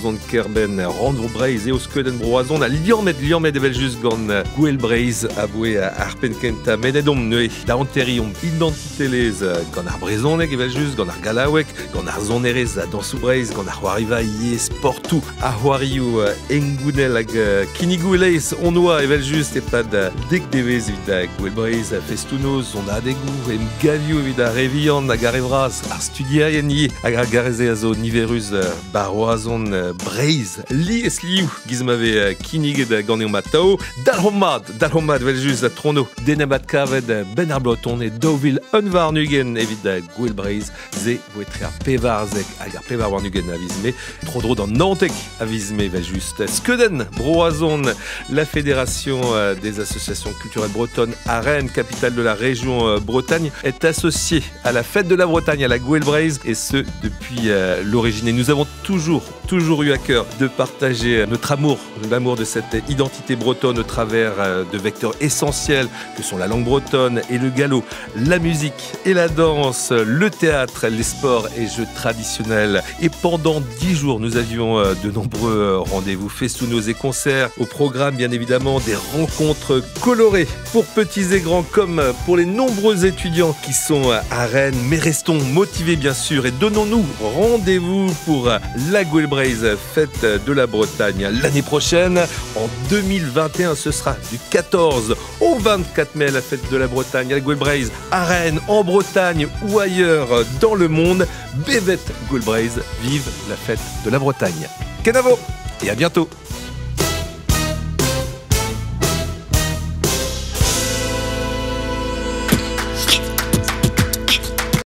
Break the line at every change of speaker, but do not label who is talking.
zon kerben randvro breiz eo skeudenn broazon a liamet evel just gant gwell breiz a boe ar penkenta mededom neue da anterion identitelez gant ar brezhonek evel just gant ar galawek gant ar zonerez a dansou breiz gant ar c'hoariva yez sportou a c'hoarioù engounel hag kinigouelez on oa evel just epad dek devez evit da gwell breiz festounoz on a adegou em gavio evit a revian hag ar evraz ar studiaien ye hag ar gareze a zo niverus baroazon breiz lies liou gizmave kiniget gant eo matao dalhomad vel just a trono denabat kavet ben ar bloton e daouvil un varnugen evit da gwell breiz ze voetre ar pevarzek hag ar pevar warnugen a vizme tro d'an nantek a vizme vel just skeudenn broazon la fédération des associations culturelles bretonnes à Rennes, capitale de la région Bretagne, est associée à la fête de la Bretagne, à la Gwell breiz, et ce depuis l'origine. Et nous avons toujours eu à cœur de partager notre amour, l'amour de cette identité bretonne au travers de vecteurs essentiels que sont la langue bretonne et le gallo, la musique et la danse, le théâtre, les sports et jeux traditionnels. Et pendant 10 jours, nous avions de nombreux rendez-vous festounos et concerts. Au programme, bien évidemment, des rencontres colorées pour petits et grands comme pour les nombreux étudiants qui sont à Rennes. Mais restons motivés, bien sûr, et donnons-nous rendez-vous pour la Gwell breiz, fête de la Bretagne. L'année prochaine, en 2021, ce sera du 14 au 24 mai, la fête de la Bretagne, la Gwell breiz, à Rennes, en Bretagne ou ailleurs dans le monde. Bevet Gwell breiz, vive la fête de la Bretagne. Kenavo et à bientôt.